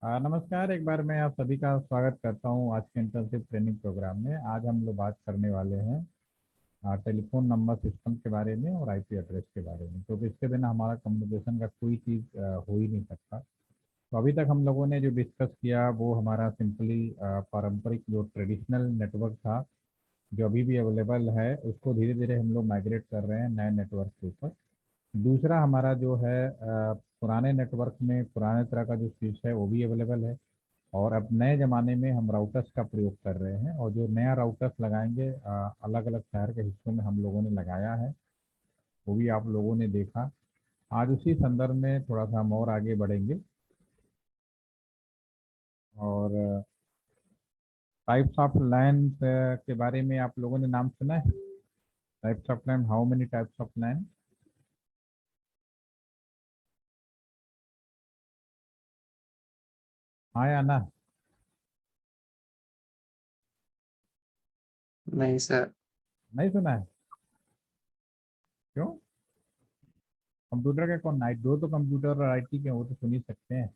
नमस्कार। एक बार मैं आप सभी का स्वागत करता हूं आज के इंटर्नशिप ट्रेनिंग प्रोग्राम में। आज हम लोग बात करने वाले हैं टेलीफोन नंबर सिस्टम के बारे में और आईपी एड्रेस के बारे में, क्योंकि इसके बिना हमारा कम्युनिकेशन का कोई चीज़ हो ही नहीं सकता। तो अभी तक हम लोगों ने जो डिस्कस किया वो हमारा सिंपली पारंपरिक जो ट्रेडिशनल नेटवर्क था, जो अभी भी अवेलेबल है, उसको धीरे धीरे हम लोग माइग्रेट कर रहे हैं नए नेटवर्क के ऊपर। दूसरा हमारा जो है पुराने नेटवर्क में पुराने तरह का जो स्विच है वो भी अवेलेबल है। और अब नए ज़माने में हम राउटर्स का प्रयोग कर रहे हैं, और जो नया राउटर्स लगाएंगे अलग अलग शहर के हिस्सों में हम लोगों ने लगाया है, वो भी आप लोगों ने देखा। आज उसी संदर्भ में थोड़ा सा हम और आगे बढ़ेंगे। और टाइप्स ऑफ लैन के बारे में आप लोगों ने नाम सुना है? Types of LAN, how many types of LAN? हाँ या ना? नहीं सर। नहीं सुना है? क्यों? कंप्यूटर के कौन नाइट दो, तो कंप्यूटर और आईटी के वो तो सुन ही सकते हैं।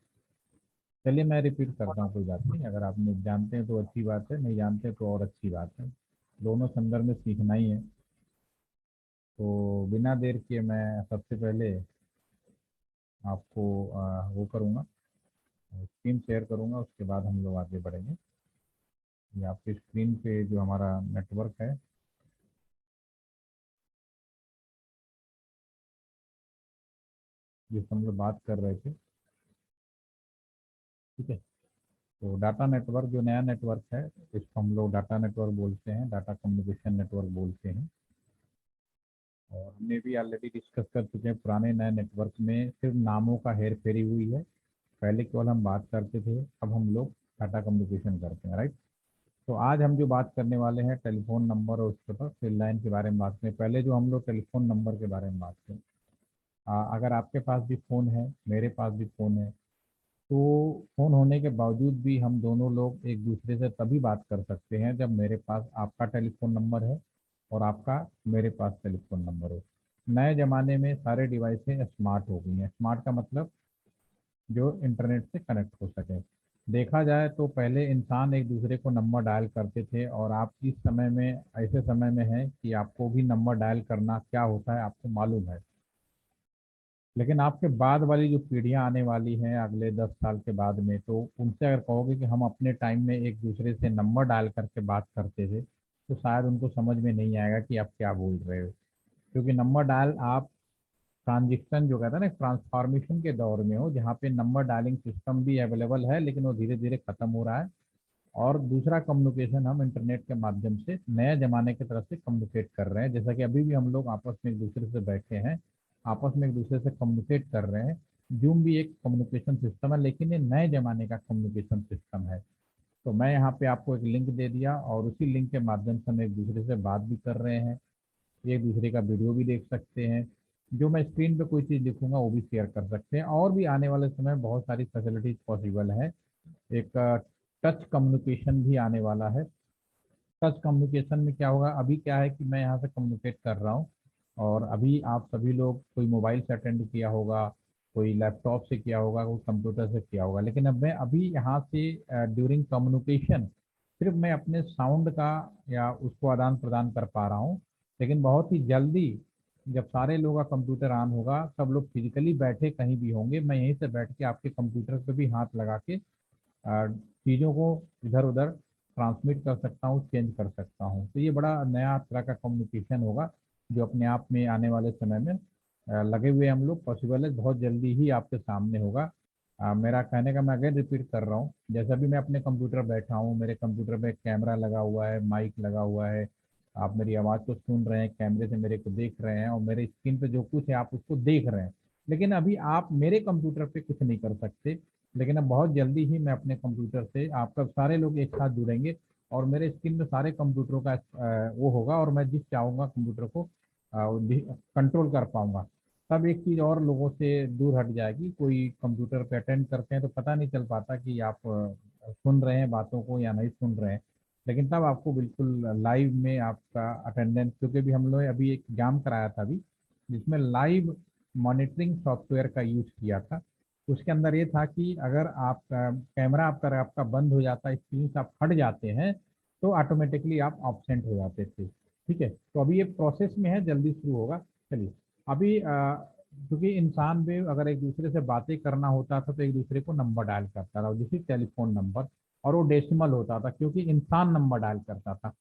चलिए मैं रिपीट करता हूँ, कोई बात नहीं। अगर आप लोग जानते हैं तो अच्छी बात है, नहीं जानते तो और अच्छी बात है। दोनों संदर्भ में सीखना ही है। तो बिना देर किए मैं सबसे पहले आपको वो करूँगा, स्क्रीन शेयर करूँगा, उसके बाद हम लोग आगे बढ़ेंगे। ये आपकी स्क्रीन पे जो हमारा नेटवर्क है, जिस हम लोग बात कर रहे थे, ठीक है। तो डाटा नेटवर्क जो नया नेटवर्क है, इसको हम लोग डाटा नेटवर्क बोलते हैं, डाटा कम्युनिकेशन नेटवर्क बोलते हैं। और हमने भी ऑलरेडी डिस्कस कर चुके हैं, पुराने नए नेटवर्क में सिर्फ नामों का हेर फेरी हुई है। पहले केवल हम बात करते थे, अब हम लोग डाटा कम्युनिकेशन करते हैं, राइट। तो आज हम जो बात करने वाले हैं टेलीफोन नंबर और उसके बाद फिर लाइन के बारे में बात करें। पहले जो हम लोग टेलीफोन नंबर के बारे में बात करें, अगर आपके पास भी फ़ोन है, मेरे पास भी फ़ोन है, तो फ़ोन होने के बावजूद भी हम दोनों लोग एक दूसरे से तभी बात कर सकते हैं जब मेरे पास आपका टेलीफोन नंबर है और आपका मेरे पास टेलीफोन नंबर हो। नए ज़माने में सारे डिवाइसें स्मार्ट हो गई हैं। स्मार्ट का मतलब जो इंटरनेट से कनेक्ट हो सके। देखा जाए तो पहले इंसान एक दूसरे को नंबर डायल करते थे, और आप इस समय में ऐसे समय में हैं कि आपको भी नंबर डायल करना क्या होता है आपको मालूम है। लेकिन आपके बाद वाली जो पीढ़ियां आने वाली हैं अगले 10 साल के बाद में, तो उनसे अगर कहोगे कि हम अपने टाइम में एक दूसरे से नंबर डायल करके बात करते थे, तो शायद उनको समझ में नहीं आएगा कि आप क्या बोल रहे हो। क्योंकि नंबर डायल आप ट्रांजिशन जो कहते हैं ना, ट्रांसफॉर्मेशन के दौर में हो, जहाँ पे नंबर डायलिंग सिस्टम भी अवेलेबल है लेकिन वो धीरे धीरे खत्म हो रहा है। और दूसरा कम्युनिकेशन हम इंटरनेट के माध्यम से नए जमाने की तरफ से कम्युनिकेट कर रहे हैं, जैसा कि अभी भी हम लोग आपस में एक दूसरे से बैठे हैं, आपस में एक दूसरे से कम्युनिकेट कर रहे हैं। जूम भी एक कम्युनिकेशन सिस्टम है, लेकिन ये नए जमाने का कम्युनिकेशन सिस्टम है। तो मैं यहाँ पे आपको एक लिंक दे दिया, और उसी लिंक के माध्यम से हम एक दूसरे से बात भी कर रहे हैं, एक दूसरे का वीडियो भी देख सकते हैं। जो मैं स्क्रीन पे कोई चीज़ लिखूंगा वो भी शेयर कर सकते हैं, और भी आने वाले समय में बहुत सारी फैसिलिटीज पॉसिबल है। एक टच कम्युनिकेशन भी आने वाला है। टच कम्युनिकेशन में क्या होगा, अभी क्या है कि मैं यहाँ से कम्युनिकेट कर रहा हूँ, और अभी आप सभी लोग कोई मोबाइल से अटेंड किया होगा, कोई लैपटॉप से किया होगा, कोई कंप्यूटर से किया होगा, लेकिन अब मैं अभी यहाँ से ड्यूरिंग कम्युनिकेशन सिर्फ मैं अपने साउंड का या उसको आदान प्रदान कर पा रहा हूँ। लेकिन बहुत ही जल्दी जब सारे लोगों का कंप्यूटर ऑन होगा, सब लोग फिजिकली बैठे कहीं भी होंगे, मैं यहीं से बैठ के आपके कंप्यूटर पे भी हाथ लगा के चीज़ों को इधर उधर ट्रांसमिट कर सकता हूँ, चेंज कर सकता हूँ। तो ये बड़ा नया तरह का कम्युनिकेशन होगा, जो अपने आप में आने वाले समय में लगे हुए हम लोग, पॉसिबल है बहुत जल्दी ही आपके सामने होगा। मेरा कहने का मैं अगेन रिपीट कर रहा हूँ, जैसा भी मैं अपने कंप्यूटर बैठा हूँ, मेरे कंप्यूटर पे कैमरा लगा हुआ है, माइक लगा हुआ है, आप मेरी आवाज़ को सुन रहे हैं, कैमरे से मेरे को देख रहे हैं, और मेरे स्क्रीन पे जो कुछ है आप उसको देख रहे हैं। लेकिन अभी आप मेरे कंप्यूटर पे कुछ नहीं कर सकते। लेकिन अब बहुत जल्दी ही मैं अपने कंप्यूटर से आपका सारे लोग एक साथ जुड़ेंगे, और मेरे स्क्रीन में सारे कंप्यूटरों का वो होगा, और मैं जिस चाहूँगा कंप्यूटर को कंट्रोल कर पाऊंगा। तब एक चीज़ और लोगों से दूर हट जाएगी, कोई कंप्यूटर पे अटेंड करते हैं तो पता नहीं चल पाता कि आप सुन रहे हैं बातों को या नहीं सुन रहे हैं। लेकिन तब आपको बिल्कुल लाइव में आपका अटेंडेंस, क्योंकि भी हम लोग अभी एक एग्जाम कराया था अभी, जिसमें लाइव मॉनिटरिंग सॉफ्टवेयर का यूज किया था। उसके अंदर ये था कि अगर आपका कैमरा आपका बंद हो जाता है, स्क्रीन से आप हट जाते हैं, तो ऑटोमेटिकली आप ऑब्सेंट हो जाते थे। ठीक है, तो अभी ये प्रोसेस में है, जल्दी शुरू होगा। चलिए, अभी क्योंकि इंसान भी अगर एक दूसरे से बातें करना होता था तो एक दूसरे को नंबर डायल करता था, जैसे टेलीफोन नंबर, और वो डेसिमल होता था क्योंकि इंसान नंबर डायल करता था।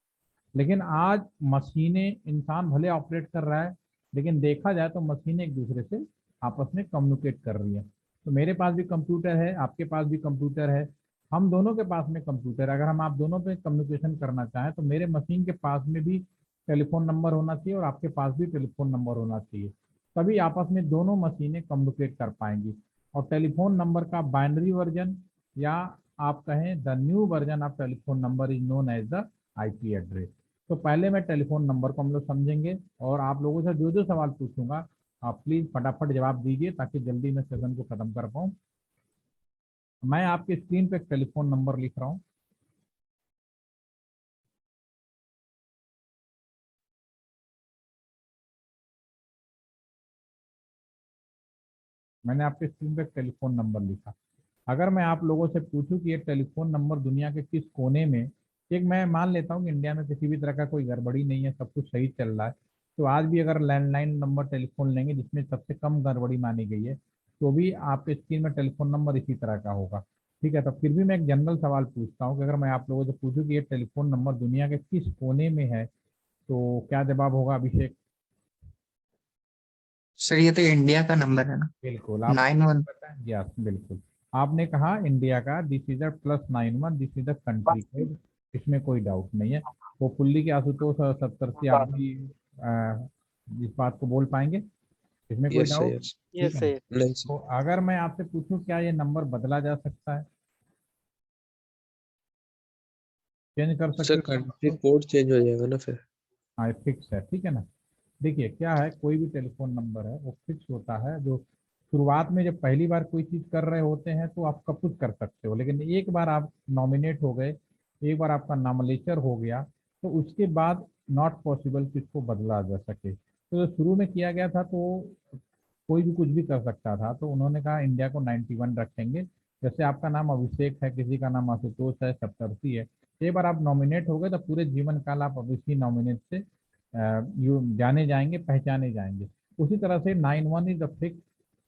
लेकिन आज मशीनें, इंसान भले ऑपरेट कर रहा है, लेकिन देखा जाए तो मशीनें एक दूसरे से आपस में कम्युनिकेट कर रही है। तो मेरे पास भी कंप्यूटर है, आपके पास भी कंप्यूटर है, हम दोनों के पास में कंप्यूटर है। अगर हम आप दोनों पे कम्युनिकेशन करना चाहें तो मेरे मशीन के पास में भी टेलीफोन नंबर होना चाहिए और आपके पास भी टेलीफोन नंबर होना चाहिए, तभी आपस में दोनों मशीनें कम्युनिकेट कर पाएंगी। और टेलीफोन नंबर का बाइनरी वर्जन, या आप कहें the new version of telephone number is known as the IP address. तो पहले मैं टेलीफोन नंबर को हम लोग समझेंगे, और आप लोगों से जो जो सवाल पूछूंगा आप प्लीज फटाफट जवाब दीजिए ताकि जल्दी मैं सेशन को खत्म कर पाऊँ। मैं आपकी स्क्रीन पे टेलीफोन नंबर लिख रहा हूँ। मैंने आपके स्क्रीन पे टेलीफोन नंबर लिखा। अगर मैं आप लोगों से पूछूं कि ये टेलीफोन नंबर दुनिया के किस कोने में, एक मैं मान लेता हूँ कि इंडिया में किसी भी तरह का कोई गड़बड़ी नहीं है, सब कुछ सही चल रहा है, तो आज भी अगर लैंडलाइन नंबर टेलीफोन लेंगे जिसमें सबसे कम गड़बड़ी मानी गई है, तो भी आपके स्क्रीन में टेलीफोन नंबर इसी तरह का होगा। ठीक है, तो फिर भी मैं एक जनरल सवाल पूछता हूँ कि अगर मैं आप लोगों से पूछूं कि ये टेलीफोन नंबर दुनिया के किस कोने में है, तो क्या जवाब होगा अभिषेक? सर ये तो इंडिया का नंबर है ना। बिल्कुल, आप 91। बताएं। यस, बिल्कुल, आपने कहा इंडिया का। This is the +91, this is the country code, इसमें कोई डाउट नहीं है। वो पुल्ली के आशुतोष और सप्तर्षि, आप भी इस बात को बोल पाएंगे, इसमें कोई यस सर, डाउट? यस। ठीक यस है ना? सर। नहीं सर। तो अगर मैं आपसे पूछूं क्या ये नंबर बदला जा सकता है, चेंज कर सकते सर हो इस नंबर कंट्री को? कोड चेंज हो जाएगा ना फिर। हाँ, फिक्स है, ठीक है ना। देखिए क्या है, कोई भी टेलीफोन नंबर है वो फिक्स होता है। जो शुरुआत में जब पहली बार कोई चीज़ कर रहे होते हैं तो आप सब कुछ कर सकते हो, लेकिन एक बार आप नॉमिनेट हो गए, एक बार आपका नामलेचर हो गया, तो उसके बाद नॉट पॉसिबल कि इसको बदला जा सके। तो जो शुरू में किया गया था तो कोई भी कुछ भी कर सकता था, तो उन्होंने कहा इंडिया को 91 रखेंगे। जैसे आपका नाम अभिषेक है, किसी का नाम आशुतोष है, सप्तर्षि है, एक बार आप नॉमिनेट हो गए तो पूरे जीवन काल आप अब इसी नॉमिनेट से यू जाने जाएंगे, पहचाने जाएंगे। उसी तरह से 91 इज द फिक्स।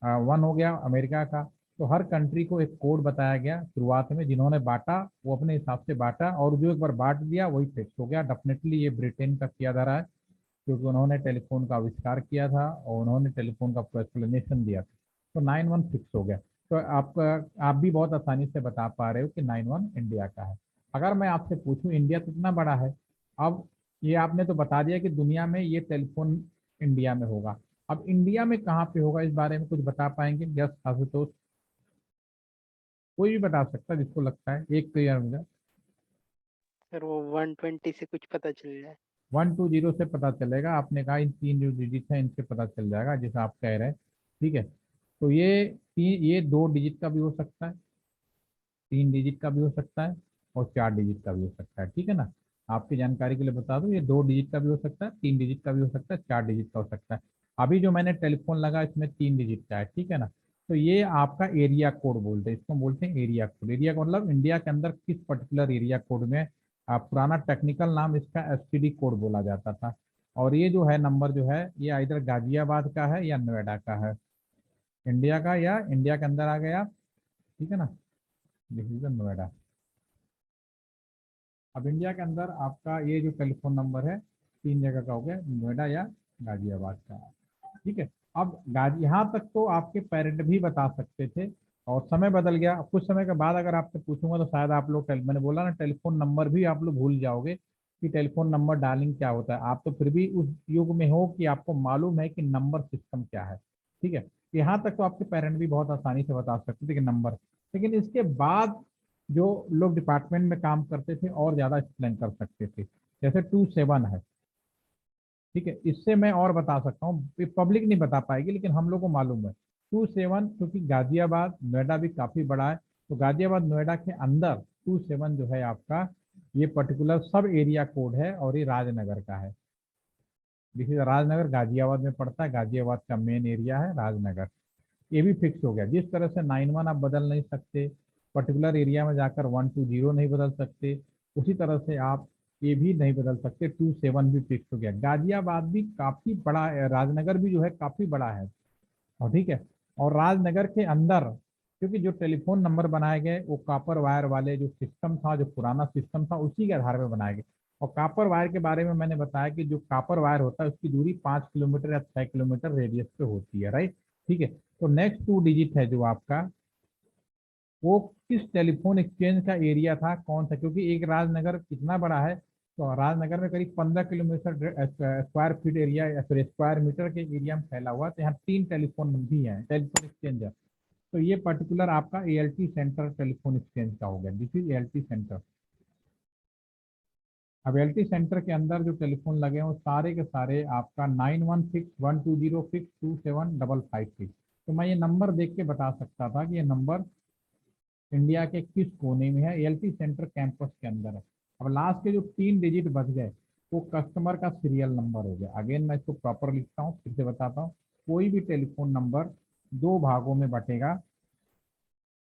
वन हो गया अमेरिका का। तो हर कंट्री को एक कोड बताया गया शुरुआत में, जिन्होंने बांटा वो अपने हिसाब से बांटा, और जो एक बार बांट दिया वही फिक्स हो गया। डेफिनेटली ये ब्रिटेन का किया जा रहा है, क्योंकि उन्होंने टेलीफोन का आविष्कार किया था और उन्होंने टेलीफोन का पूरा एक्सप्लेनेशन दिया था। तो 91 फिक्स हो गया। तो आपका, आप भी बहुत आसानी से बता पा रहे हो कि 91 इंडिया का है। अगर मैं आपसे पूछूं, इंडिया तो इतना बड़ा है, अब ये आपने तो बता दिया कि दुनिया में ये टेलीफोन इंडिया में होगा, अब इंडिया में कहाँ पे होगा इस बारे में कुछ बता पाएंगे? यस आशुतोष, कोई भी बता सकता है जिसको लगता है, एक क्लियर मुझे। सर वो 120 से कुछ पता चल रहा है। 120 से पता चलेगा, आपने कहा इन तीन जो डिजिट है इनसे पता चल जाएगा, जैसा आप कह रहे हैं। ठीक है, तो ये 2 डिजिट का भी हो सकता है, 3 डिजिट का भी हो सकता है, और 4 डिजिट का भी हो सकता है। ठीक है ना, आपकी जानकारी के लिए बता दूं, ये 2 डिजिट का भी हो सकता है, 3 डिजिट का भी हो सकता है, 4 डिजिट का हो सकता है। अभी जो मैंने टेलीफोन लगा इसमें 3 डिजिट का है, ठीक है ना। तो ये आपका एरिया कोड बोलते हैं, इसको बोलते हैं एरिया कोड। एरिया का मतलब इंडिया के अंदर किस पर्टिकुलर एरिया कोड में, पुराना टेक्निकल नाम इसका एसटीडी कोड बोला जाता था। और ये जो है नंबर जो है, ये इधर गाजियाबाद का है या नोएडा का है, इंडिया का या इंडिया के अंदर आ गया। ठीक है ना, दिस इज नोएडा। अब इंडिया के अंदर आपका ये जो टेलीफोन नंबर है 3 जगह का हो गया, नोएडा या गाजियाबाद का। ठीक है, अब गाजी यहाँ तक तो आपके पेरेंट भी बता सकते थे, और समय बदल गया। कुछ समय के बाद अगर आपसे पूछूंगा तो शायद आप लोग मैंने बोला ना, टेलीफोन नंबर भी आप लोग भूल जाओगे कि टेलीफोन नंबर डायलिंग क्या होता है। आप तो फिर भी उस युग में हो कि आपको मालूम है कि नंबर सिस्टम क्या है। ठीक है, यहाँ तक तो आपके पेरेंट भी बहुत आसानी से बता सकते थे कि नंबर। लेकिन इसके बाद जो लोग डिपार्टमेंट में काम करते थे और ज़्यादा एक्सप्लेन कर सकते थे, जैसे 27 है। ठीक है, इससे मैं और बता सकता हूँ, पब्लिक नहीं बता पाएगी लेकिन हम लोग को मालूम है। 27 क्योंकि गाजियाबाद नोएडा भी काफ़ी बड़ा है, तो गाजियाबाद नोएडा के अंदर 27 जो है आपका, ये पर्टिकुलर सब एरिया कोड है, और ये राजनगर का है। देखिए राजनगर गाजियाबाद में पड़ता है, गाजियाबाद का मेन एरिया है राजनगर। ये भी फिक्स हो गया। जिस तरह से 91 आप बदल नहीं सकते, पर्टिकुलर एरिया में जाकर 120 नहीं बदल सकते, उसी तरह से आप ये भी नहीं बदल सकते। 27 भी फिक्स हो गया। गाजियाबाद भी काफी बड़ा है, राजनगर भी जो है काफी बड़ा है, और ठीक है। और राजनगर के अंदर, क्योंकि जो टेलीफोन नंबर बनाए गए वो कॉपर वायर वाले जो सिस्टम था, जो पुराना सिस्टम था, उसी के आधार पर बनाए गए। और कॉपर वायर के बारे में मैंने बताया कि जो कॉपर वायर होता है उसकी दूरी 5 किलोमीटर या 6 किलोमीटर रेडियस पे होती है, राइट। ठीक है। तो नेक्स्ट 2 डिजिट है जो आपका, वो किस टेलीफोन एक्सचेंज का एरिया था, कौन सा, क्योंकि एक राजनगर कितना बड़ा है, तो राजनगर में करीब 15 किलोमीटर स्क्वायर फीट एरिया या फिर स्क्वायर मीटर के एरिया में फैला हुआ है। तो यहाँ 3 टेलीफोन भी है, टेलीफोन एक्सचेंज है। तो ये पर्टिकुलर आपका एएलटी सेंटर टेलीफोन एक्सचेंज का हो गया। This is ALT centre. अब एएलटी सेंटर के अंदर जो टेलीफोन लगे हैं वो सारे के सारे आपका 916120627556। तो मैं ये नंबर देख के बता सकता था कि ये नंबर इंडिया के किस कोने में है, एएलटी सेंटर कैंपस के अंदर है। अब लास्ट के जो 3 डिजिट बच गए वो कस्टमर का सीरियल नंबर हो गया। अगेन मैं इसको प्रॉपर लिखता हूँ, फिर से बताता हूँ। कोई भी टेलीफोन नंबर 2 भागों में बटेगा,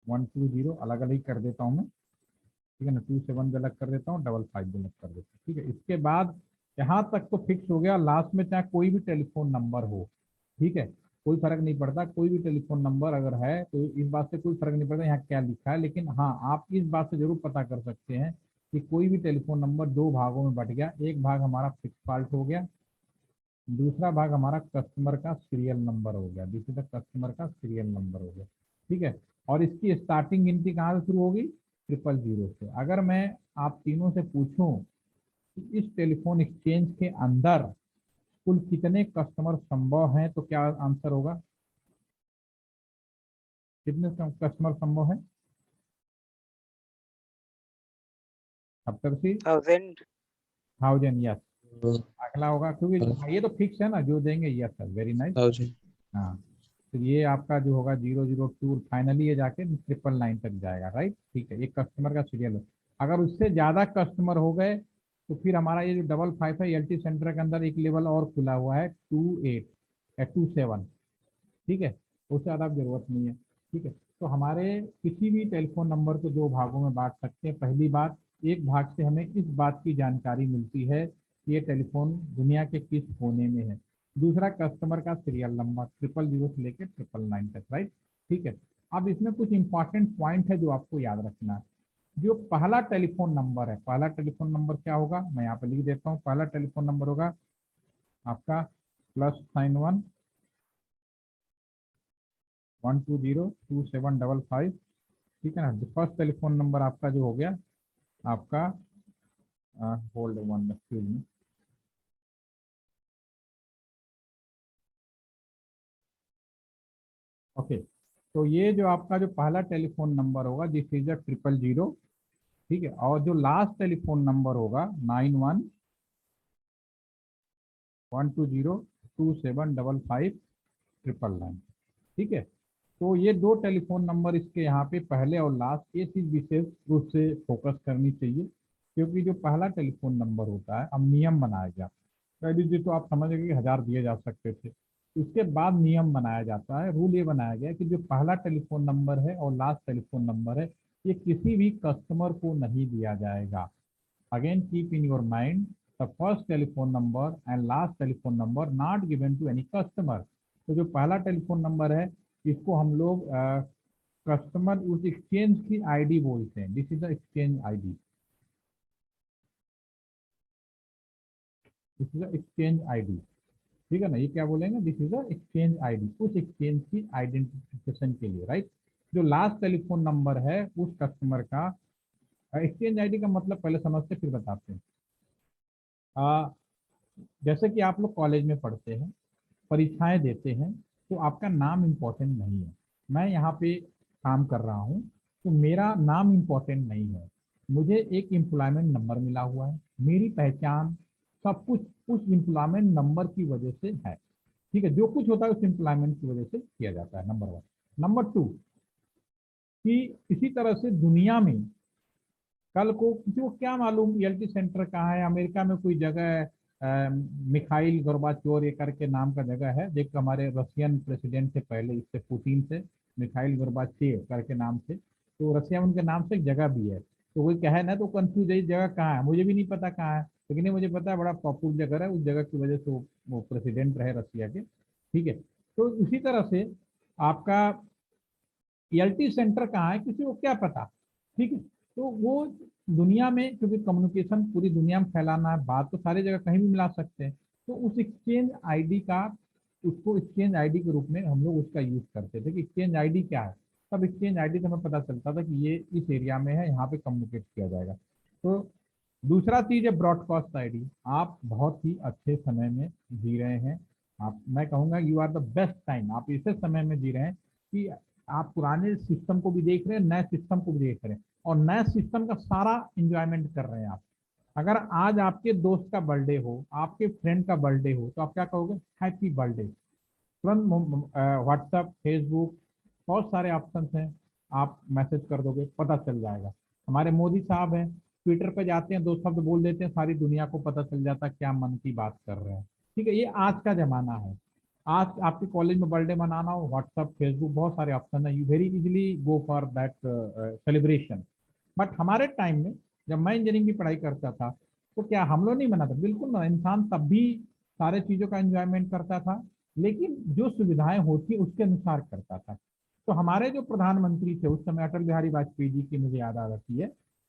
120 अलग अलग कर देता हूँ मैं, ठीक है ना, 27 भी अलग कर देता हूँ, 55 भी अलग कर देता हूँ, ठीक है। इसके बाद यहाँ तक तो फिक्स हो गया। लास्ट में चाहे कोई भी टेलीफोन नंबर हो, ठीक है, कोई फर्क नहीं पड़ता। कोई भी टेलीफोन नंबर अगर है तो इस बात से कोई फर्क नहीं पड़ता यहाँ क्या लिखा है, लेकिन हाँ आप इस बात से जरूर पता कर सकते हैं कि कोई भी टेलीफोन नंबर 2 भागों में बट गया। एक भाग हमारा फिक्स पार्ट हो गया, दूसरा भाग हमारा कस्टमर का सीरियल नंबर हो गया। दिस इज द कस्टमर का सीरियल नंबर हो गया, ठीक है। और इसकी स्टार्टिंग गिनती कहाँ से शुरू होगी, 000 से। अगर मैं आप तीनों से पूछूं कि इस टेलीफोन एक्सचेंज के अंदर कुल कितने कस्टमर संभव हैं, तो क्या आंसर होगा, कितने कस्टमर संभव है? अब तक सी 1000। 1000, यस। अगला होगा, क्योंकि ये तो फिक्स है ना, जो देंगे, यस सर, वेरी नाइस। 1000। हाँ, तो ये आपका जो होगा 002, फाइनली ये जाके 999 तक जाएगा, राइट। ठीक है, एक कस्टमर का सीरियल है। अगर उससे ज्यादा कस्टमर हो गए तो फिर हमारा ये जो 55 है एलटी सेंटर के अंदर एक लेवल और खुला हुआ है, 28 या 27, ठीक है। उससे ज़्यादा अब जरूरत नहीं है, ठीक है। तो हमारे किसी भी टेलीफोन नंबर को 2 भागों में बांट सकते हैं। पहली बात, एक भाग से हमें इस बात की जानकारी मिलती है कि ये टेलीफोन दुनिया के किस कोने में है। दूसरा, कस्टमर का सीरियल नंबर 000 से लेकर 999 तक, राइट। ठीक है। अब इसमें कुछ इंपॉर्टेंट पॉइंट है जो आपको याद रखना है। जो पहला टेलीफोन नंबर है, पहला टेलीफोन नंबर क्या होगा, मैं यहाँ पे लिख देता हूँ। पहला टेलीफोन नंबर होगा आपका +91 1202755, ठीक है ना। फर्स्ट टेलीफोन नंबर आपका जो हो गया आपका, होल्ड वन एक्सक्यूज में, ओके। तो ये जो आपका जो पहला टेलीफोन नंबर होगा, दिस इज 000, ठीक है। और जो लास्ट टेलीफोन नंबर होगा 9112027559, ठीक है। तो ये 2 टेलीफोन नंबर इसके यहाँ पे पहले और लास्ट, ये चीज विशेष रूप से फोकस करनी चाहिए, क्योंकि जो पहला टेलीफोन नंबर होता है, अब नियम बनाया गया। कह दीजिए तो आप समझ गए कि 1000 दिए जा सकते थे। उसके बाद नियम बनाया जाता है, रूल ये बनाया गया कि जो पहला टेलीफोन नंबर है और लास्ट टेलीफोन नंबर है, ये किसी भी कस्टमर को नहीं दिया जाएगा। Again keep in your mind, the first telephone number and last telephone number not given to any customer. तो जो पहला टेलीफोन नंबर है इसको हम लोग कस्टमर उस एक्सचेंज की आईडी बोलते हैं। This is the exchange ID, this is the exchange ID, ठीक है ना। ये क्या बोलेंगे, this is the exchange ID, उस एक्सचेंज की आइडेंटिफिकेशन के लिए, राइट। जो लास्ट टेलीफोन नंबर है उस कस्टमर का, एक्सचेंज आईडी का मतलब पहले समझते फिर बताते हैं। जैसे कि आप लोग कॉलेज में पढ़ते हैं, परीक्षाएं देते हैं, तो आपका नाम इम्पोर्टेंट नहीं है। मैं यहाँ पे काम कर रहा हूँ तो मेरा नाम इम्पोर्टेंट नहीं है, मुझे एक एम्प्लॉयमेंट नंबर मिला हुआ है, मेरी पहचान सब कुछ उस एम्प्लॉयमेंट नंबर की वजह से है, ठीक है। जो कुछ होता है उस एम्प्लॉयमेंट की वजह से किया जाता है, नंबर 1। नंबर 2, कि इसी तरह से दुनिया में कल को किसी को क्या मालूम एलटी सेंटर कहाँ है, अमेरिका में कोई जगह है, मिखाइल गोर्बाचोव ये करके नाम का जगह है, जो हमारे रशियन प्रेसिडेंट से पहले, इससे पुतिन से, मिखाइल गोर्बाचेव करके नाम से, तो रसिया में उनके नाम से एक जगह भी है। तो वही कहे ना, तो कंफ्यूज है इस जगह कहाँ है, मुझे भी नहीं पता कहाँ है, लेकिन ये मुझे पता है बड़ा पॉपुलर जगह है, उस जगह की वजह से वो प्रेसिडेंट रहे रसिया के। ठीक है, तो इसी तरह से आपका ELT सेंटर कहाँ है किसी को क्या पता। ठीक है, तो वो दुनिया में, क्योंकि कम्युनिकेशन पूरी दुनिया में फैलाना है, बात तो सारी जगह कहीं भी मिला सकते हैं, तो उस एक्सचेंज आईडी का, उसको एक्सचेंज आईडी के रूप में हम लोग उसका यूज करते थे कि एक्सचेंज आईडी क्या है। तब एक्सचेंज आईडी से हमें पता चलता था कि ये इस एरिया में है, यहाँ पे कम्युनिकेट किया जाएगा। तो दूसरा चीज है ब्रॉडकास्ट आईडी। आप बहुत ही अच्छे समय में जी रहे हैं। आप, मैं कहूँगा you are the best time, आप ऐसे समय में जी रहे हैं कि आप पुराने सिस्टम को भी देख रहे हैं, नए सिस्टम को भी देख रहे हैं, और नए सिस्टम का सारा इंजॉयमेंट कर रहे हैं आप। अगर आज आपके दोस्त का बर्थडे हो, आपके फ्रेंड का बर्थडे हो, तो आप क्या कहोगे? Happy birthday. तुरंत व्हाट्सएप, फेसबुक, बहुत सारे ऑप्शन हैं, आप मैसेज कर दोगे, पता चल जाएगा। हमारे मोदी साहब हैं, ट्विटर पे जाते हैं, दो शब्द बोल देते हैं, सारी दुनिया को पता चल जाता है क्या मन की बात कर रहे हैं। ठीक है, ये आज का जमाना है। आज आपके कॉलेज में बर्थडे मनाना हो, व्हाट्सएप, फेसबुक, बहुत सारे ऑप्शन है, you very easily go for that celebration. But हमारे टाइम में, जब मैं इंजीनियरिंग की पढ़ाई करता था, तो क्या हम लोग नहीं मनाते? बिल्कुल ना, इंसान तब भी सारे चीज़ों का एंजॉयमेंट करता था, लेकिन जो सुविधाएं होती उसके अनुसार करता था। तो हमारे जो प्रधानमंत्री थे उस समय, अटल बिहारी वाजपेयी जी की मुझे याद आ जाती है,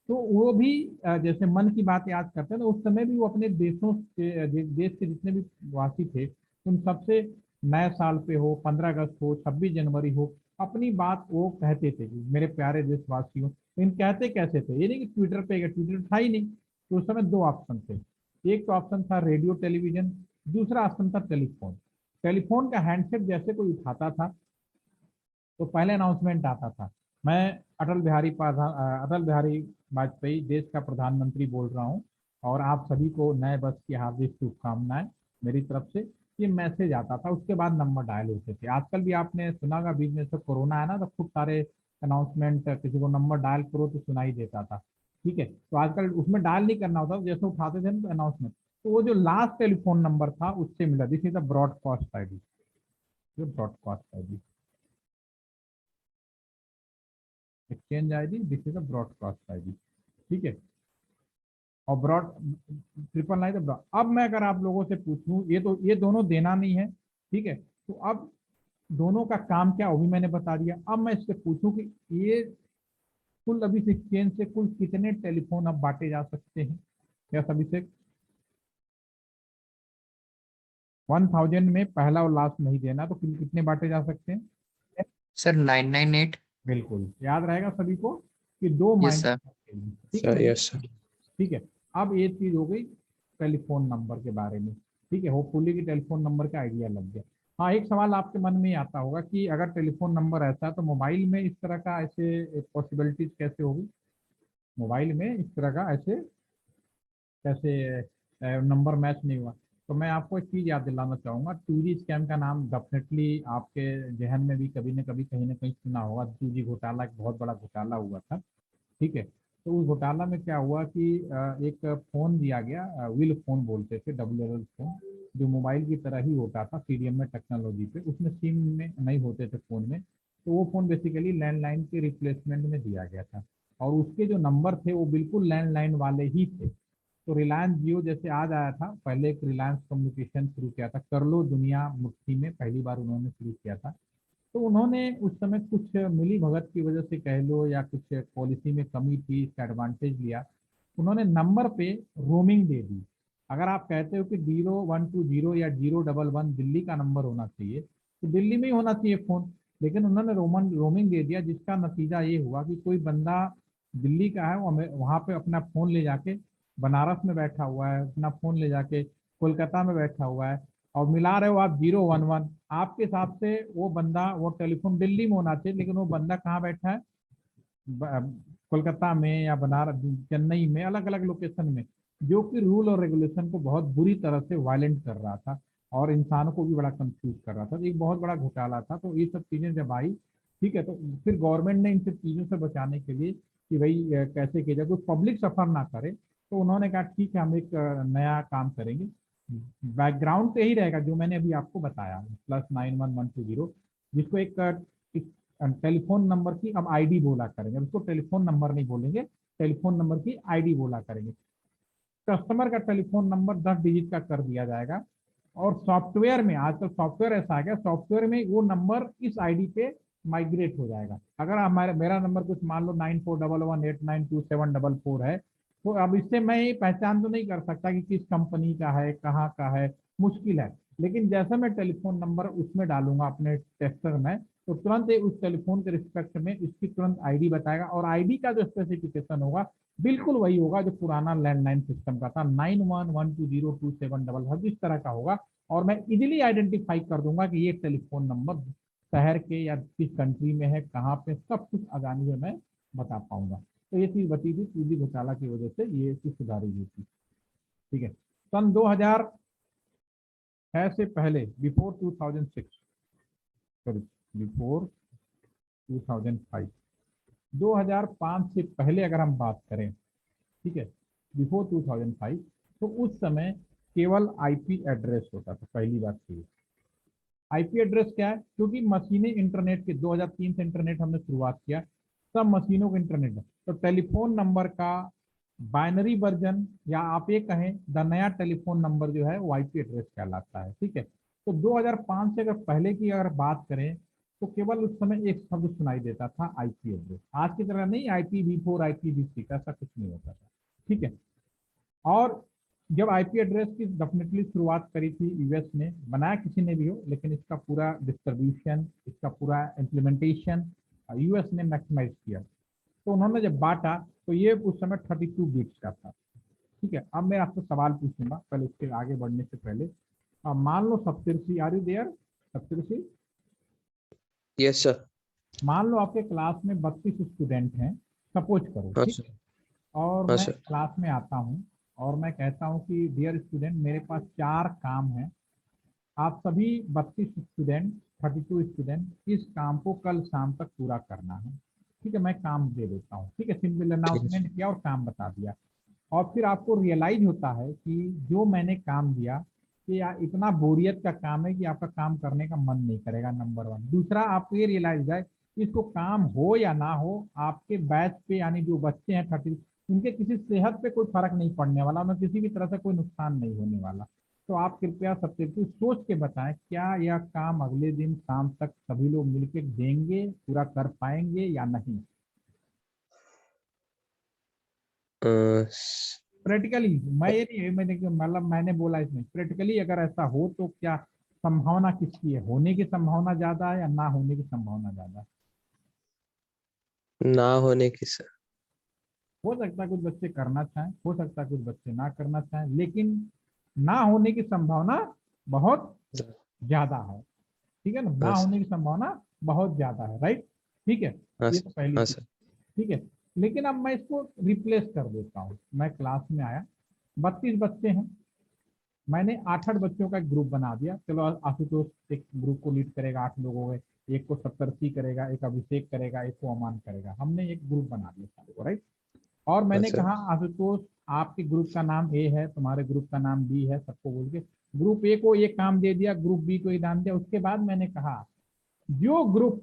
तो वो भी जैसे मन की बात याद करते हैं, तो उस समय भी वो अपने देशों के, देश के जितने भी वासी थे, उन सबसे नए साल पे हो, 15 अगस्त हो, 26 जनवरी हो, अपनी बात वो कहते थे कि मेरे प्यारे देशवासियों। तो इन कहते कैसे थे? ये नहीं कि ट्विटर पे, ट्विटर था ही नहीं, तो उस समय दो ऑप्शन थे। एक तो ऑप्शन था रेडियो टेलीविजन, दूसरा ऑप्शन था टेलीफोन। टेलीफोन का हैंडसेट जैसे कोई उठाता था, तो पहले अनाउंसमेंट आता था, मैं अटल बिहारी वाजपेयी देश का प्रधानमंत्री बोल रहा हूँ, और आप सभी को नए वर्ष की हार्दिक शुभकामनाएं मेरी तरफ से। ये मैसेज आता था, उसके बाद नंबर डायल होते थे। आजकल भी आपने सुना होगा, बीच में से कोरोना है ना, तो खूब सारे अनाउंसमेंट, किसी को नंबर डायल करो तो सुनाई देता था। ठीक है, तो आजकल उसमें डायल नहीं करना होता, जैसे उठाते थे ना अनाउंसमेंट, तो वो जो लास्ट टेलीफोन नंबर था उससे मिला, this is the broadcast ID. जो broadcast ID, exchange ID, this is a broadcast ID. ठीक है, और ब्रॉड 999 तो ब्रॉड। अब मैं अगर आप लोगों से पूछूं, ये तो ये दोनों देना नहीं है, ठीक है, तो अब दोनों का काम क्या, वो भी मैंने बता दिया। अब मैं इससे पूछूं कि ये कुल अभी से एक्सचेंज से कुल कितने टेलीफोन अब बांटे जा सकते हैं? क्या सभी से 1000 में पहला और लास्ट नहीं देना, तो कितने बांटे जा सकते हैं? सर 998। बिल्कुल याद रहेगा सभी को कि दो यस सर। माइनस। ठीक है सर ना जी? Yes sir. ठीक है, अब ये चीज हो गई टेलीफोन नंबर के बारे में। ठीक है, होपफुली कि टेलीफोन नंबर का आइडिया लग गया। हाँ, एक सवाल आपके मन में आता होगा कि अगर टेलीफोन नंबर ऐसा है, तो मोबाइल में इस तरह का ऐसे पॉसिबिलिटीज कैसे होगी? मोबाइल में इस तरह का ऐसे कैसे नंबर मैच नहीं हुआ? तो मैं आपको एक चीज याद दिलाना चाहूंगा, 2G स्कैम का नाम डेफिनेटली आपके जहन में भी कभी न कभी, कहीं ना कहीं सुना होगा। 2G घोटाला एक बहुत बड़ा घोटाला हुआ था। ठीक है, तो उस घोटाला में क्या हुआ कि एक फोन दिया गया, विल फोन बोलते थे, WLL फोन, जो मोबाइल की तरह ही होता था, सीडीएम में टेक्नोलॉजी पे, उसमें सिम में नहीं होते थे फोन में। तो वो फोन बेसिकली लैंडलाइन के रिप्लेसमेंट में दिया गया था, और उसके जो नंबर थे वो बिल्कुल लैंडलाइन वाले ही थे। तो रिलायंस जियो जैसे आज आया था, पहले एक रिलायंस कम्युनिकेशन शुरू किया था, कर लो दुनिया मुट्ठी में, पहली बार उन्होंने शुरू किया था। तो उन्होंने उस समय कुछ मिली भगत की वजह से कह लो, या कुछ पॉलिसी में कमी थी, इसका एडवांटेज लिया, उन्होंने नंबर पे रोमिंग दे दी। अगर आप कहते हो कि 0120 या 011 दिल्ली का नंबर होना चाहिए, तो दिल्ली में ही होना चाहिए फ़ोन, लेकिन उन्होंने रोमिंग दे दिया, जिसका नतीजा ये हुआ कि कोई बंदा दिल्ली का है, वो वहाँ पे अपना फ़ोन ले जाके बनारस में बैठा हुआ है, अपना फ़ोन ले जाके कोलकाता में बैठा हुआ है, और मिला रहे हो आप 011, आपके हिसाब से वो बंदा, वो टेलीफोन दिल्ली में होना चाहिए, लेकिन वो बंदा कहाँ बैठा है? कोलकाता में या बनारस, चेन्नई में, अलग अलग लोकेशन में, जो कि रूल और रेगुलेशन को बहुत बुरी तरह से वायलेंट कर रहा था, और इंसानों को भी बड़ा कंफ्यूज कर रहा था। तो एक बहुत बड़ा घोटाला था। तो ये सब चीज़ें जब आई, ठीक है, तो फिर गवर्नमेंट ने इन सब चीज़ों से बचाने के लिए कि भाई कैसे किया जाए, कुछ पब्लिक सफ़र ना करे, तो उन्होंने कहा ठीक है, हम एक नया काम करेंगे। बैकग्राउंड पे ही रहेगा जो मैंने अभी आपको बताया, +91,120, जिसको एक टेलीफोन नंबर की अब आईडी बोला करेंगे, उसको टेलीफोन नंबर नहीं बोलेंगे, टेलीफोन नंबर की आईडी बोला करेंगे। कस्टमर का टेलीफोन नंबर 10 डिजिट का कर दिया जाएगा, और सॉफ्टवेयर में आजकल सॉफ्टवेयर ऐसा आ गया, सॉफ्टवेयर में वो नंबर इस आईडी पे माइग्रेट हो जाएगा। अगर हमारे मेरा नंबर कुछ मान लो 9411892744 है, तो अब इससे मैं ये पहचान तो नहीं कर सकता कि किस कंपनी का है, कहाँ का है, मुश्किल है। लेकिन जैसा मैं टेलीफोन नंबर उसमें डालूंगा अपने टेक्सटर में, तो तुरंत उस टेलीफोन के रिस्पेक्ट में इसकी तुरंत आईडी बताएगा, और आईडी का जो स्पेसिफिकेशन होगा बिल्कुल वही होगा जो पुराना लैंडलाइन सिस्टम का था, 91120227 हर इस तरह का होगा। और मैं इजीली आइडेंटिफाई कर दूंगा कि ये टेलीफोन नंबर शहर के या किस कंट्री में है, कहाँ पे, सब कुछ आसानी से मैं बता पाऊंगा। तो ये चीज बची थी, 2G घोटाला की वजह से ये चीज सुधारी गई थी। ठीक है, सन 2006 से पहले, बिफोर 2006, सॉरी बिफोर 2005, 2005 से पहले अगर हम बात करें, ठीक है, बिफोर 2005, तो उस समय केवल आईपी एड्रेस होता था। पहली बात थी आईपी एड्रेस क्या है, क्योंकि मशीनें इंटरनेट के 2003 से इंटरनेट हमने शुरुआत किया, सब मशीनों को इंटरनेट है, तो टेलीफोन नंबर का बाइनरी वर्जन, या आप ये कहें द नया टेलीफोन नंबर जो है वो आईपी एड्रेस कहलाता है। ठीक है, तो 2005 से अगर पहले की अगर बात करें, तो केवल उस समय एक शब्द सुनाई देता था, आईपी एड्रेस। आज की तरह नहीं IPv4 IPv6 ऐसा कुछ नहीं होता था। ठीक है, और जब आईपी एड्रेस की डेफिनेटली शुरुआत करी थी यूएस ने, बनाया किसी ने भी हो, लेकिन इसका पूरा डिस्ट्रीब्यूशन, इसका पूरा इम्प्लीमेंटेशन यूएस ने मैक्सिमाइज किया। तो उन्होंने जब बांटा तो ये उस समय 32 बिट्स का था। ठीक है, अब मैं आपसे सवाल पूछूंगा, पहले इसके आगे बढ़ने से पहले, मान लो Saptarishi, are you there Saptarishi? Yes sir. मान लो आपके क्लास में 32 स्टूडेंट हैं, सपोज करो, हाँ ठीक सर। है, और हाँ मैं सर। क्लास में आता हूँ और मैं कहता हूँ कि डियर स्टूडेंट, मेरे पास 4 काम हैं, आप सभी 32 स्टूडेंट, 32 स्टूडेंट इस काम को कल शाम तक पूरा करना है। ठीक है, मैं काम दे देता हूँ, ठीक है, सिंपल अनाउंसमेंट किया और काम बता दिया, और फिर आपको रियलाइज होता है कि जो मैंने काम दिया कि यार इतना बोरियत का काम है कि आपका काम करने का मन नहीं करेगा, नंबर 1। दूसरा, आपको ये रियलाइज है कि इसको काम हो या ना हो, आपके बैच पे यानी जो बच्चे हैं 30, उनके किसी सेहत पे कोई फर्क नहीं पड़ने वाला, उन्हें किसी भी तरह से कोई नुकसान नहीं होने वाला। तो आप कृपया सबसे सोच के बताएं, क्या यह काम अगले दिन शाम तक सभी लोग मिलकर देंगे, पूरा कर पाएंगे या नहीं? प्रैक्टिकली, मैं ये नहीं मैंने मतलब मैंने बोला इसमें, प्रैक्टिकली अगर ऐसा हो तो क्या संभावना किसकी है, होने की संभावना ज्यादा है या ना होने की संभावना ज्यादा है? ना होने की सर। हो सकता है कुछ बच्चे करना चाहें, हो सकता है कुछ बच्चे ना करना चाहें, लेकिन ना होने की संभावना बहुत ज्यादा है। ठीक है ना, ना हाँ होने सर। की संभावना बहुत ज्यादा है, राइट? ठीक है, हाँ ये तो सर। पहली हाँ चीज। सर। ठीक है, लेकिन अब मैं इसको रिप्लेस कर देता हूँ। मैं क्लास में आया, 32 बच्चे हैं, मैंने 8-8 बच्चों का एक ग्रुप बना दिया। चलो, आशुतोष एक ग्रुप को लीड करेगा, 8 लोग हो गए, एक को सप्तर्षि करेगा, एक अभिषेक करेगा, एक को अमान करेगा, हमने एक ग्रुप बना दिया सारे को, राइट? और हाँ मैंने सर। कहा आशुतोष आपके ग्रुप का नाम ए है, तुम्हारे ग्रुप का नाम बी है, सबको बोल के ग्रुप ए को एक काम दे दिया, ग्रुप बी को एक नाम दिया। उसके बाद मैंने कहा जो ग्रुप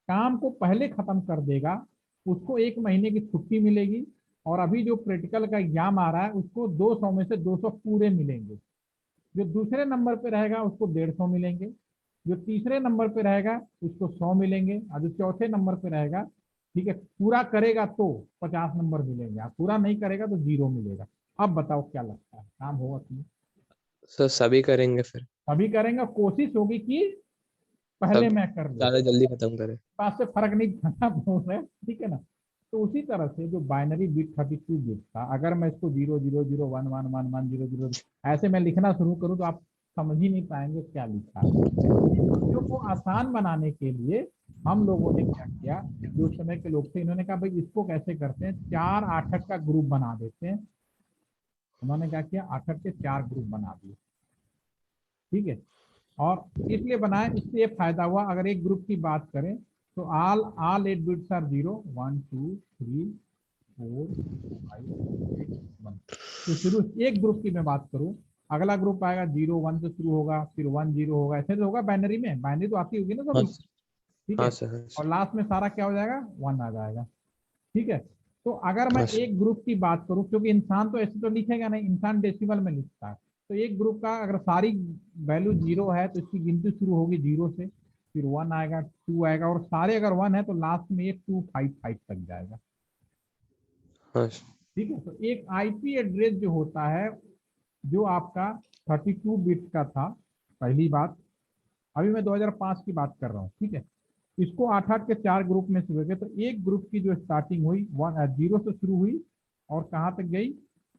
काम को पहले खत्म कर देगा उसको 1 महीने की छुट्टी मिलेगी, और अभी जो प्रैक्टिकल का एग्जाम आ रहा है उसको 200 में से 200 पूरे मिलेंगे। जो दूसरे नंबर पे रहेगा उसको 150 मिलेंगे, जो तीसरे नंबर पे रहेगा उसको 100 मिलेंगे, और जो चौथे नंबर पे रहेगा, ठीक है, पूरा करेगा तो 50 नंबर मिलेंगे, आप पूरा नहीं करेगा तो 0 मिलेगा। अब बताओ क्या लगता है, काम होगा कि नहीं? सर सभी करेंगे फिर। अभी करेंगे, कोशिश होगी कि पहले सब मैं कर लूँ, ज्यादा जल्दी खत्म करें। पास से फर्क नहीं पड़ना बोल रहे हैं, ठीक है ना? तो उसी तरह से जो बाइनरी बिट 32 बिट था, अगर मैं इसको 000111110 ऐसे मैं लिखना शुरू करूं तो आप समझ ही नहीं पाएंगे क्या लिखा है। चीजों को आसान बनाने के लिए हम लोगों ने क्या किया, जो उस समय के लोग थे, इन्होंने कहा भाई इसको कैसे करते हैं, 4 8 का ग्रुप बना देते हैं। उन्होंने क्या किया, 8 के 4 ग्रुप बना दिए। ठीक है, और इसलिए बनाए, इससे ये फायदा हुआ, अगर एक ग्रुप की बात करें तो ऑल 8 बिट्स आर 0 1 2 3 4 5 6 1। तो शुरू एक ग्रुप की मैं बात करूं अगला ग्रुप आएगा 0 1 से शुरू होगा, फिर 1 0 होगा, ऐसे तो होगा बाइनरी में, बाइनरी तो आती होगी ना हाँ सभी, सर, ठीक हाँ है। सर, हाँ और सर, लास्ट में सारा क्या हो जाएगा, 1 आ जाएगा, ठीक है। तो अगर मैं हाँ सर, एक ग्रुप की बात करूं, क्योंकि इंसान तो ऐसे तो लिखेगा नहीं, इंसान डेसिमल में लिखता है, तो एक ग्रुप का अगर सारी वैल्यू 0 है तो इसकी गिनती शुरू होगी 0 से, फिर 1 आएगा, 2 आएगा, और सारे अगर 1 है तो लास्ट में ये 255 तक जाएगा, हाँ सर, ठीक है। तो एक आईपी एड्रेस जो होता है, जो आपका 32 बिट का था, पहली बात, अभी मैं 2005 की बात कर रहा हूँ, ठीक है। इसको 8 8 के 4 ग्रुप में से हुए थे, तो एक ग्रुप की जो स्टार्टिंग हुई 0 से शुरू हुई और कहाँ तक गई,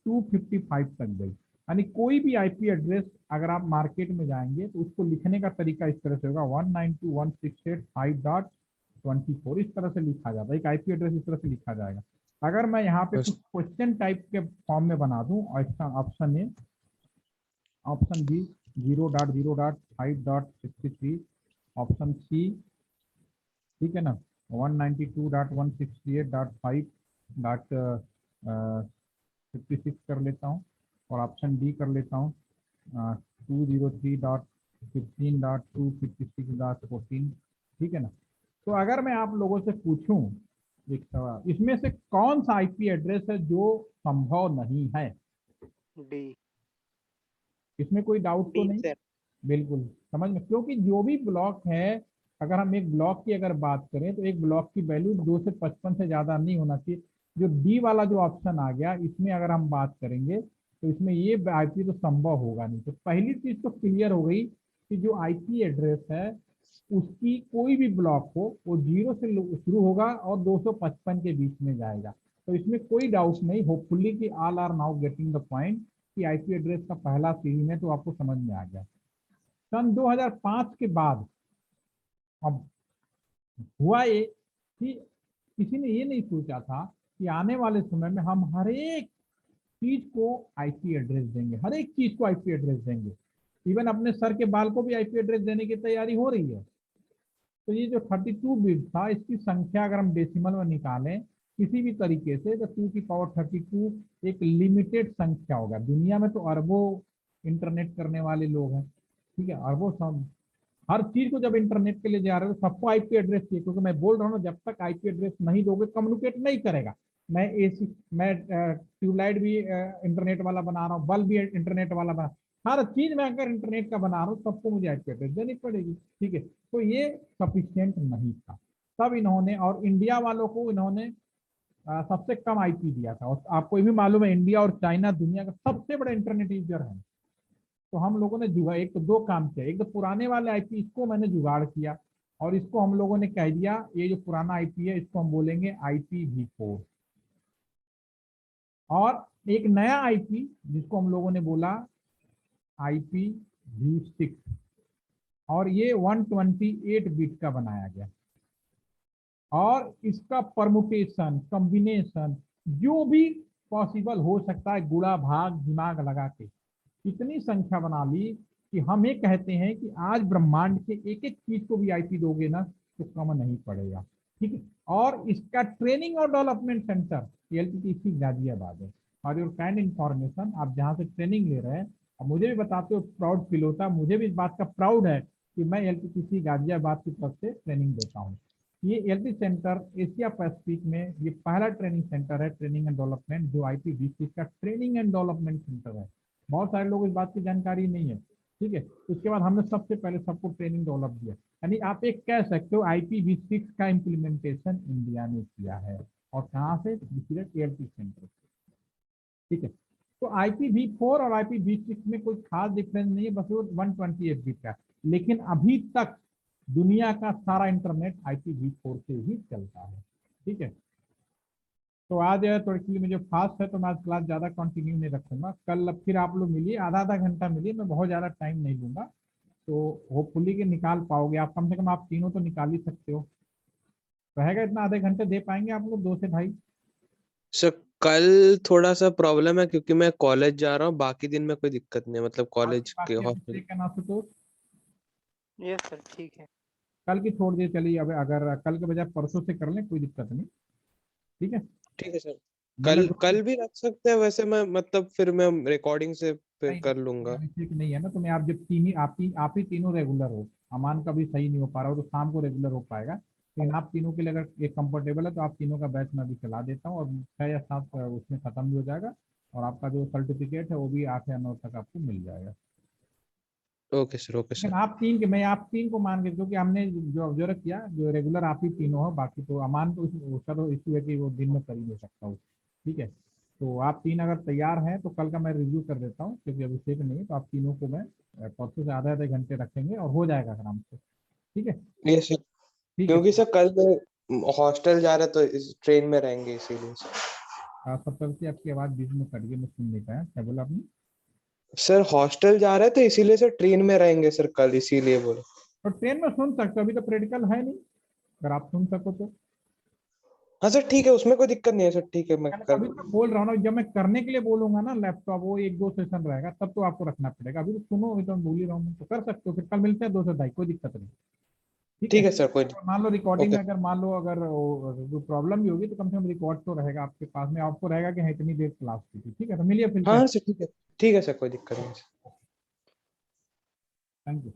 255 तक गई। यानी कोई भी आईपी एड्रेस अगर आप मार्केट में जाएंगे तो उसको लिखने का तरीका इस तरह से होगा, 192.168.5.24, इस तरह से लिखा जाता है, एक आईपी एड्रेस इस तरह से लिखा जाएगा। अगर मैं यहाँ पे हाँ कुछ सर, क्वेश्चन टाइप के फॉर्म में बना दूं, और इसका option A, option B 0.0.5.63, option C, ठीक है ना, 192.168.5.56 कर लेता हूँ, और ऑप्शन डी कर लेता हूँ 203.15.256.14, ठीक है ना। तो अगर मैं आप लोगों से पूछूं एक सवाल, इसमें से कौन सा आईपी एड्रेस है जो संभव नहीं है, डी। इसमें कोई डाउट तो डी नहीं, सर। बिल्कुल समझ में, क्योंकि जो भी ब्लॉक है, अगर हम एक ब्लॉक की अगर बात करें तो एक ब्लॉक की वैल्यू 2 से 55 से ज्यादा नहीं होना चाहिए। जो डी वाला जो ऑप्शन आ गया, इसमें अगर हम बात करेंगे तो इसमें ये आईपी तो संभव होगा नहीं। तो पहली चीज तो क्लियर हो गई कि जो आईपी एड्रेस है उसकी कोई भी ब्लॉक हो वो 0 से शुरू होगा और 255 के बीच में जाएगा। तो इसमें कोई डाउट नहीं, होपफुली कि all are now getting the point कि आईपी एड्रेस का पहला सीरीज है तो आपको समझ में आ गया। सन 2005 के बाद अब हुआ ये कि किसी ने ये नहीं सोचा था कि आने वाले समय में हम हर एक चीज को आईपी एड्रेस देंगे, हर एक चीज को आईपी एड्रेस देंगे, इवन अपने सर के बाल को भी आईपी एड्रेस देने की तैयारी हो रही है। तो ये जो 32 बिट था, इसकी संख्या अगर हम डेसिमल में निकालें किसी भी तरीके से, तो 2 की पावर 32 एक लिमिटेड संख्या होगा। दुनिया में तो अरबों इंटरनेट करने वाले लोग हैं, ठीक है, अरबों सब, हर चीज को जब इंटरनेट के लिए जा रहे हो सबको आईपी एड्रेस चाहिए, क्योंकि मैं बोल रहा हूँ जब तक आईपी एड्रेस नहीं दोगे कम्युनिकेट नहीं करेगा। मैं एसी, मैं ट्यूबलाइट भी इंटरनेट वाला बना रहा हूँ, बल्ब भी इंटरनेट वाला बना, हर चीज में अगर इंटरनेट का बना रहा हूँ सबको मुझे आईपी एड्रेस देनी पड़ेगी, ठीक है। तो ये सफिशियंट नहीं था, तब इन्होंने, और इंडिया वालों को इन्होंने सबसे कम आईपी दिया था। और आपको ये भी मालूम है इंडिया और चाइना दुनिया का सबसे बड़ा इंटरनेट यूजर है। तो हम लोगों ने जुगाड़, एक तो दो काम किया, एक तो पुराने वाले आईपी इसको मैंने जुगाड़ किया, और इसको हम लोगों ने कह दिया ये जो पुराना आईपी है इसको हम बोलेंगे IPv4, और एक नया आईपी जिसको हम लोगों ने बोला IPv6, और ये 128 बिट का बनाया गया। और इसका परमुटेशन, कॉम्बिनेशन जो भी पॉसिबल हो सकता है, गुणा भाग दिमाग लगा के इतनी संख्या बना ली कि हम ये कहते हैं कि आज ब्रह्मांड के एक एक चीज को भी आईपी दोगे ना तो कम नहीं पड़ेगा, ठीक है। और इसका ट्रेनिंग और डेवलपमेंट सेंटर LTTC गाजियाबाद है। और योर काइंड इंफॉर्मेशन, आप जहाँ से ट्रेनिंग ले रहे हैं, और मुझे भी बताते हो प्राउड फील होता है, मुझे भी इस बात का प्राउड है कि मैं LTTC गाजियाबाद की तरफ से ट्रेनिंग देता हूँ। ये LT सेंटर एशिया पैसिफिक में ये पहला ट्रेनिंग सेंटर है, ट्रेनिंग एंड डेवलपमेंट, जो IPv6 का ट्रेनिंग एंड डेवलपमेंट सेंटर है। बहुत सारे लोग इस बात की जानकारी नहीं है, ठीक है। उसके बाद हमने सबसे पहले सबको ट्रेनिंग डेवलप दिया, यानी आप एक कह सकते हो IPv6 का इम्प्लीमेंटेशन इंडिया ने किया है। और कहाँ से, LT सेंटर, ठीक है। तो IPv4 और IPv6 में कोई खास डिफरेंस नहीं है, बस वो 128 बिट का। लेकिन अभी तक दुनिया का सारा इंटरनेट IPv4 से ही चलता है, ठीक है। तो आज थोड़ी मुझे फास्ट है तो मैं आज क्लास ज़्यादा कंटिन्यू नहीं रखूंगा, कल फिर आप लोग मिलिए, आधा आधा घंटा मिलिए, मैं बहुत ज़्यादा टाइम नहीं लूंगा। तो होपफुली कि निकाल पाओगे आप, कम से कम आप तीनों तो निकाल ही सकते हो। रहेगा इतना, आधे घंटे दे पाएंगे आप लोग, 2 से ढाई? सर कल थोड़ा सा प्रॉब्लम है क्योंकि मैं कॉलेज जा रहा हूँ, बाकी दिन में कोई दिक्कत नहीं है, मतलब कॉलेज के बाकी hostel. Second Ashutosh, yes sir, ठीक है। कल की छोड़ दिए चलिए, अब अगर कल के बजाय परसों से कर लें कोई दिक्कत नहीं, ठीक है। ठीक है सर। कल भी रख सकते हैं वैसे, मैं मतलब फिर मैं रिकॉर्डिंग से फिर नहीं, कर लूंगा। ठीक नहीं है ना, तो मैं आप जब आप ही तीनों रेगुलर हो, अमान का भी सही नहीं हो पा रहा हो तो शाम को रेगुलर हो पाएगा, लेकिन आप तीनों के लिए अगर एक कंफर्टेबल है तो आप तीनों का बैच मैं अभी चला देता हूँ, और 6 या 7 उसमें खत्म भी हो जाएगा, और आपका जो सर्टिफिकेट है वो भी 8 या 9 तक आपको मिल जाएगा। ओके सर, ओके लेकिन सर। आप तीन को मान के, क्योंकि हमने जो ऑब्जर्व किया जो रेगुलर आप ही तीनों हो, बाकी तो अमान तो उसका तो इश्यू है कि वो दिन में कर ही नहीं सकता हूँ। ठीक है, तो आप तीन अगर तैयार हैं तो कल का मैं रिव्यू कर देता हूँ, क्योंकि अभिषेक नहीं है, तो आप तीनों को मैं परसों से आधे आधे घंटे रखेंगे और हो जाएगा आराम से। ठीक है। ये सर, ठीक है। क्योंकि सर कल हॉस्टल जा रहे तो इस ट्रेन में रहेंगे इसीलिए सर। सब से आपकी आवाज़ बीच में कट गई, मैं सुन नहीं पाया, क्या बोला आपने? सर हॉस्टल जा रहे थे इसीलिए सर, ट्रेन में रहेंगे सर कल, इसीलिए बोले। तो ट्रेन में सुन सकते हो, अभी तो प्रैक्टिकल है नहीं, अगर आप सुन सको तो। हाँ सर ठीक है, उसमें कोई दिक्कत नहीं है सर, ठीक है मैं मैंने कर। अभी तो बोल रहा हूँ ना, जब मैं करने के लिए बोलूंगा ना लैपटॉप, वो 1-2 सेशन रहेगा तब तो आपको रखना पड़ेगा, अभी तो सुनो, अभी तो मैं बोल ही रहा हूँ, तो कर सकते हो, फिर कल मिलते हैं 2 से 2:30, कोई दिक्कत नहीं। ठीक है। ठीक है सर, कोई और मान लो रिकॉर्डिंग ओके। में अगर मान लो अगर जो प्रॉब्लम भी होगी तो कम से कम रिकॉर्ड तो रहेगा आपके पास में, आपको रहेगा कि हाँ इतनी देर क्लास की थी। ठीक है, तो मिलिए फिर। हाँ सर ठीक है, ठीक है सर, कोई दिक्कत नहीं। Thank you.